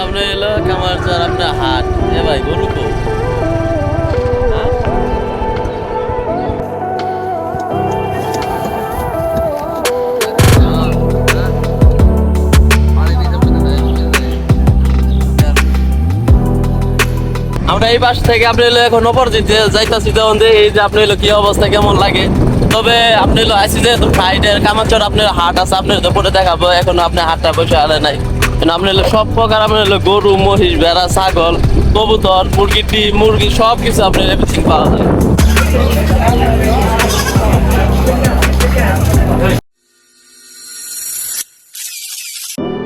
আপনি এলো কামার চর আপনার হাট এ ভাই গরু কো আমরা এই পাশ থেকে আপনি এলো এখন অপরজিটে যাইতাছি তখন এই যে আপনি এলো কি অবস্থা কেমন লাগে। তবে আপনি এলো আইসি যে সাইডের কামারচর আপনার হাট আছে আপনার পরে দেখাবো। এখন আপনি হাটটা বসে আলে নাই আপনি এলো সব প্রকার আপনার এলো গরু মহিষ ভেড়া ছাগল কবুতর মুরগি ডিম মুরগি সব কিছু আপনার এভরিথিং পাওয়া যায়।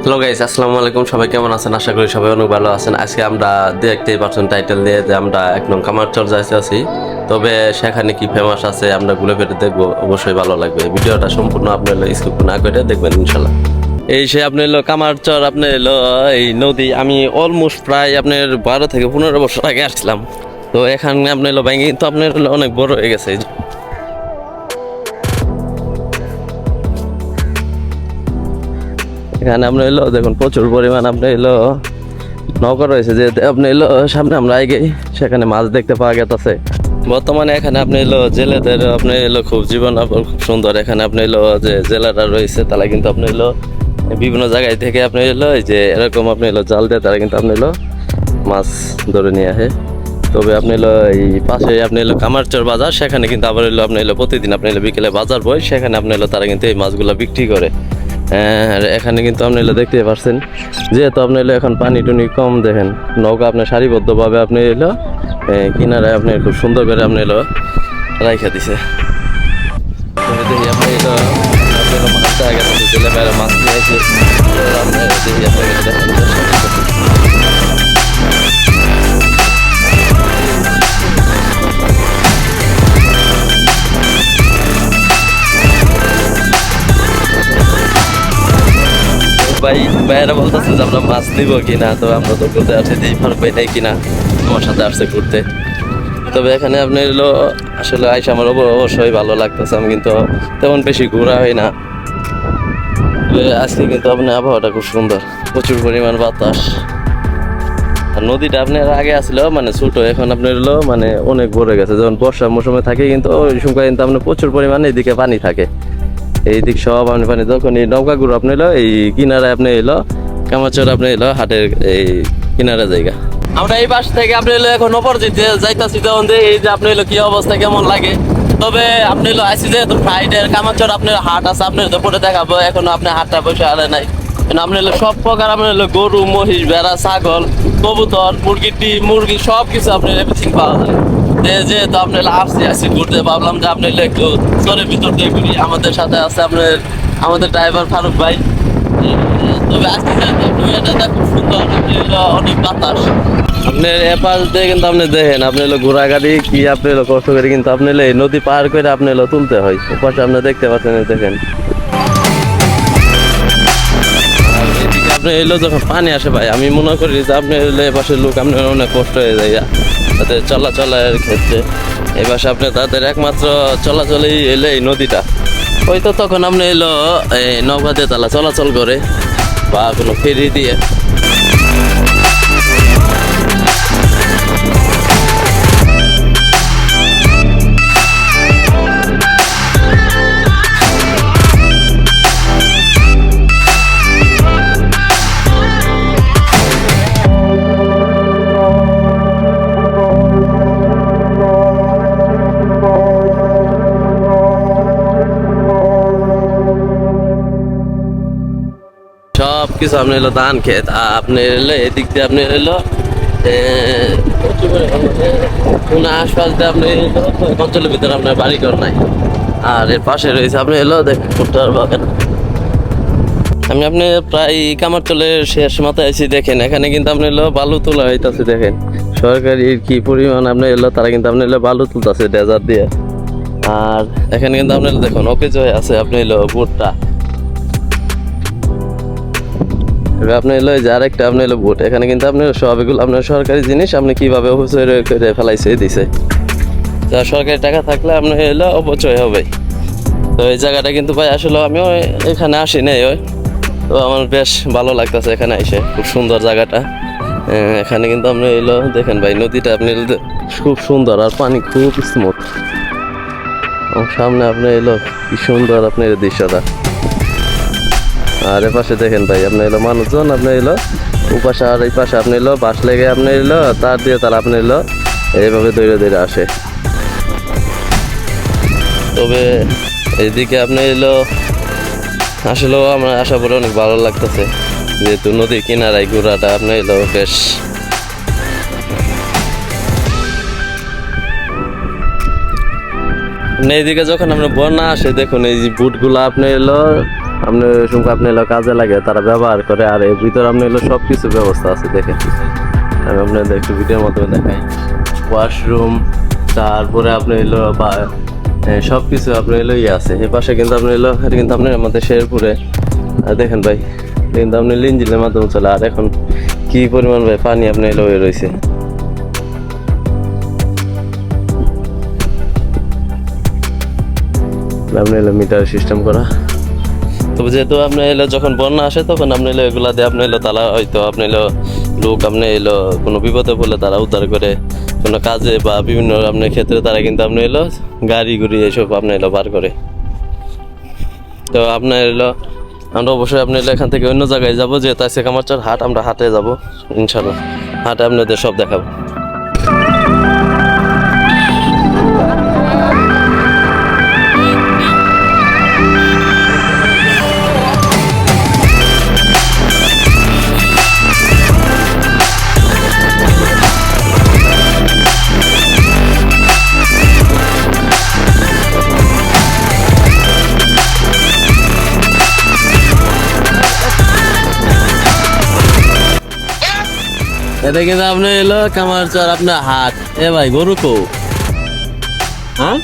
হ্যালো গাইস, আসসালামু আলাইকুম। সবাই কেমন আছেন? আশা করি সবাই অনেক ভালো আছেন। আজকে আমরা দেখতেই পাচ্ছেন টাইটেল দিয়ে যে আমরা এক নং কামারচর যাইতে আছি। তবে সেখানে কি ফেমাস আছে আমরা ঘুরে ফিরে দেখবো, অবশ্যই ভালো লাগবে। ভিডিওটা সম্পূর্ণ আপনার স্কিপ না করে দেখবেন ইনশাল্লাহ। এই সে আপনি এলো কামারচর, আপনি এলো এই নদী। আমি অলমোস্ট প্রায় আপনার 12 থেকে 15 বছর আগে আসছিলাম। তো এখানে আপনি এলো ব্যাঙ্গি কিন্তু আপনার অনেক বড় হয়ে গেছে। এখানে আপনি এলো দেখুন প্রচুর পরিমাণ আপনি এলো নৌকা রয়েছে। যে আপনি এলো সামনে আমরা আগে সেখানে মাছ দেখতে পাওয়া গেছে। বর্তমানে এখানে আপনি এলো জেলেদের আপনি এলো খুব জীবন খুব সুন্দর। এখানে আপনি এলো যে জেলেরা রয়েছে তারা কিন্তু আপনি এলো বিভিন্ন জায়গায় থেকে আপনি এলো এই যে এরকম আপনি এলো জাল দিয়ে তারা কিন্তু আপনি এলো মাছ ধরে নিয়ে আসে। তবে আপনি এলো এই পাশে আপনি এলো কামারচর বাজার, সেখানে কিন্তু আবার এলো আপনি এলো প্রতিদিন আপনি এলো বিকেলে বাজার বই, সেখানে আপনি এলো তারা কিন্তু এই মাছগুলো বিক্রি করে। এখানে কিন্তু আপনি এলো দেখতে পাচ্ছেন যেহেতু আপনি এলো এখন পানি টুনি কম, দেখেন নৌকা আপনার সারিবদ্ধভাবে আপনি এলো কিনারায় আপনি খুব সুন্দর করে আপনি এলো রাইখা দিছে। দেখি আপনি এলো মাছ দেখা গেছে জেলে বাইরে মাছ নিয়েছে দেখি আপনাকে দেখেন। ভাই ভাইয়েরা বলতেছে যে আমরা মাছ নিবো কিনা, তো আমরা তো ঘুরতে আসছি যে ফারুক ভাই নেই কিনা তোমার সাথে আসছে ঘুরতে। তবে এখানে আপনি এলো আসলে আইসা আমার অবশ্যই ভালো লাগতেছে। আমি কিন্তু তেমন বেশি ঘোরা হয় না, আজকে কিন্তু আপনার আবহাওয়াটা খুব সুন্দর, প্রচুর পরিমাণ বাতাস। আর নদীটা আপনার আগে আসলো মানে ছোট, এখন আপনার এলো মানে অনেক বড় গেছে। যখন বর্ষার মৌসুমে থাকে কিন্তু ওই সময় কিন্তু আপনার প্রচুর পরিমাণে এদিকে পানি থাকে। এই দিক সব আপনি পানি যখন এই নৌকাগুলো আপনি এলো এই কিনারে আপনি এলো কামারচর আপনি এলো হাটের এই কিনারে জায়গা। আমরা এই পাশ থেকে আপনি এলো এখন অপরজিটে যাইতাছি তখন এই যে আপনি এলো কি অবস্থা কেমন লাগে। তবে আপনি এলো আইসি যে সাইডের কামারচর আপনার হাট আছে আপনার পরে দেখাবো। এখন আপনি হাটটা বসে আলে নাই আপনি এলো সব প্রকার আপনি এলো গরু মহিষ ভেড়া ছাগল কবুতর মুরগি ডিম মুরগি সব কিছু আপনার এভরিথিং পাওয়া যায়। যেহেতু আপনার আসছি ঘুরতে, ভাবলাম যে আপনি একটু চরের ভিতর দিয়ে ঘুরি। আমাদের সাথে আছে আপনার আমাদের ড্রাইভার ফারুক ভাই। তবে আজকে খুব সুন্দর অনেক বাতাস আপনার এপাশ দিয়ে কিন্তু আপনি দেখেন আপনি এলো ঘোড়া গাড়ি কি আপনি এলো কষ্ট করে কিন্তু আপনি এলো এই নদী পার করে আপনি এলো তুলতে হয়। ওপাশে আপনি দেখতে পাচ্ছেন দেখেন আপনি এলো যখন পানি আসে ভাই আমি মনে করি যে আপনি এলো এপাশের লোক আপনার অনেক কষ্ট হয়ে যায় তাদের চলাচলের ক্ষেত্রে। এই পাশে আপনি তাদের একমাত্র চলাচলেই এলো এই নদীটা। হয়তো তখন আপনি এলো এই নৌকা দিয়ে তারা চলাচল করে বা কোনো ফেরি দিয়ে। সব কিছু আপনি এলো ধান ক্ষেত, আপনি এলো এদিক দিয়ে আপনি এলো আশপাশ দিয়ে আপনি অঞ্চলের ভিতরে আপনার বাড়িঘর নাই। আর এর পাশে রয়েছে আপনি এলো দেখেন ভুট্টার বাগান। আমি আপনি প্রায় কামারচলের শেষ মাথায় আছি দেখেন। এখানে কিন্তু আপনি এলো বালু তোলা হইতেছে দেখেন সরকারি কি পরিমাণ আপনি এলো তারা কিন্তু আপনি এলো বালু তুলতেছে ডেজার দিয়ে। আর এখানে কিন্তু আপনি দেখুন অকেজ হয়ে আছে আপনি এলো ভুট্টা। আপনি এলো যে আরেকটা আপনি এলো ভোট, এখানে কিন্তু আপনি সব এগুলো আপনার সরকারি জিনিস আপনি কিভাবে অপচয় করে ফেলাইছে দিছে। যা সরকারি টাকা থাকলে আপনি এলো অপচয় হবে। তো এই জায়গাটা কিন্তু ভাই আসলে আমিও এখানে আসি নাই, তো আমার বেশ ভালো লাগতেছে এখানে এসে, খুব সুন্দর জায়গাটা। এখানে কিন্তু আপনি এলো দেখেন ভাই নদীটা আপনি খুব সুন্দর আর পানি খুব স্মুথ। সামনে আপনি এলো কি সুন্দর আপনার দৃশ্যটা। আর এ পাশে দেখেন ভাই আপনি এলো মানুষজন আপনি এলো ওপাশে আর এই পাশে আপনি এলো বাস লেগে আপনি এলো তার দিয়ে তারা আপনি এলো এইভাবে দৌড়ে দৌড়ে আসে। তবে এইদিকে আপনি এলো আসলেও আমার আশা করি অনেক ভালো লাগতেছে, যেহেতু নদীর কিনারায় ঘোরাটা আপনি এলো বেশ এইদিকে যখন আপনার বন্যা আসে দেখুন এই যে বুটগুলো আপনি এলো আপনার সঙ্গে আপনি এলো কাজে লাগে তারা ব্যবহার করে। আর এর ভিতরে আপনি এলো সব কিছু ব্যবস্থা আছে দেখেন, আমি আপনাদের একটু ভিডিওর মাধ্যমে দেখাই। ওয়াশরুম তারপরে আপনি এলো বা সব কিছু আপনি এলো ইয়ে আছে। এ পাশে কিন্তু আপনি এলো এটা কিন্তু আপনার আমাদের শেরপুরে দেখেন ভাই কিন্তু আপনি লিঞ্জিলের মাধ্যমে চলে। আর এখন কি পরিমাণ ভাই পানি আপনি এলো হয়ে রয়েছে। আপনি এলো মিটার সিস্টেম করা। তবে যেহেতু আপনি এলো যখন বন্যা আসে তখন আপনি এলো এগুলা দিয়ে আপনি এলো তারা হয়তো আপনি এলো লোক আপনি এলো কোনো বিপদে পড়লে তারা উদ্ধার করে কোনো কাজে বা বিভিন্ন আপনার ক্ষেত্রে তারা কিন্তু আপনি এলো গাড়ি গুড়ি এইসব আপনি এলো বার করে। তো আপনার এলো আমরা অবশ্যই আপনি এলো এখান থেকে অন্য জায়গায় যাবো, যেহেতু আছে কামারচর হাট, আমরা হাটে যাবো ইনশাল্লাহ। হাটে আপনাদের সব দেখাবো। এটা কিন্তু আপনার এলো কামারচর আপনার হাট। এ ভাই গরু কো হ্যাঁ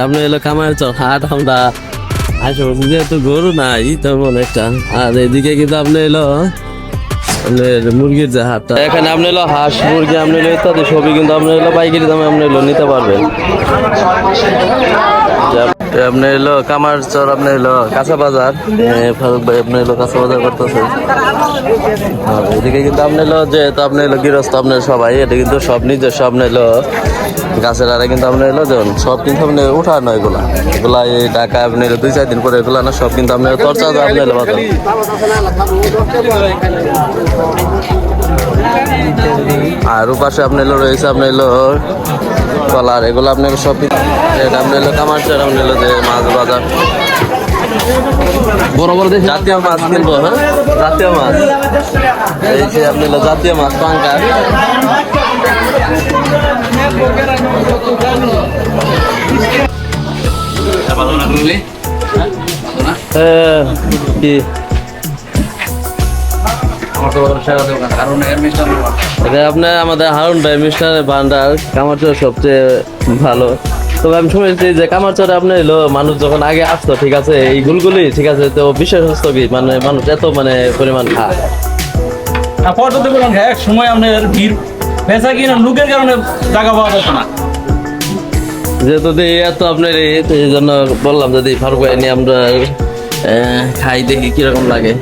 আপনি এলো কামারচর হাট, আমরা আশেপাশে যেহেতু গরু নাই তেমন একটা। আর এদিকে কিন্তু আপনি এলো মুরগির যে হাটটা, এখানে আপনি এলো হাঁস মুরগি আপনি এলো ইত্যাদি সবই কিন্তু আপনি এলো পাইকারি দামে আপনি এলো নিতে পারবেন। আপনি এলো কামারচর আপনি এলো কাঁচা বাজার, ফারুক ভাই আপনি এলো কাঁচা বাজার করতেছে। এদিকে কিন্তু আপনি এলো যেহেতু আপনি এলো গৃহস্থ আপনার সবাই, এটা কিন্তু সব নিজস্ব আপনি এলো গাছের আরে কিন্তু আপনি এলো যেমন সব কিন্তু আপনি উঠানো এগুলা এগুলা এই টাকা আপনি এলো 2-4 দিন পরে এগুলা না সব কিন্তু আপনি তরচা আপনি এলো বাজার। আর ওপাশে আপনি এলো রয়েছে আপনি এলো কলার, এগুলো আপনার সব এটা আপনি এলো কামারচর আপনি এলো যে মাছ বাজার বড় বড় জাতীয় মাছ কিনবো। হ্যাঁ জাতীয় মাছ এই যে আপনি এলো জাতীয় মাছ পাঙ্কাশ। কি এটা আপনার আমাদের হারুন ভাই মিষ্টারের ভান্ডার কামারচর সবচেয়ে ভালো। তবে আমি শুনেছি যে কামারচরে আপনার এলো মানুষ যখন আগে আসতো ঠিক আছে এই গুলগুলি ঠিক আছে, তো বিশেষ হতো কি মানে মানুষ এত মানে পরিমাণ খায় এক সময় আপনার ভিড় বেচা কিনা লোকের কারণে জায়গা পাওয়া যেত না, যেহেতু এত আপনার এই জন্য বললাম যদি ফারুক ভাই নিয়ে আমরা খাই দেখি কিরকম লাগে।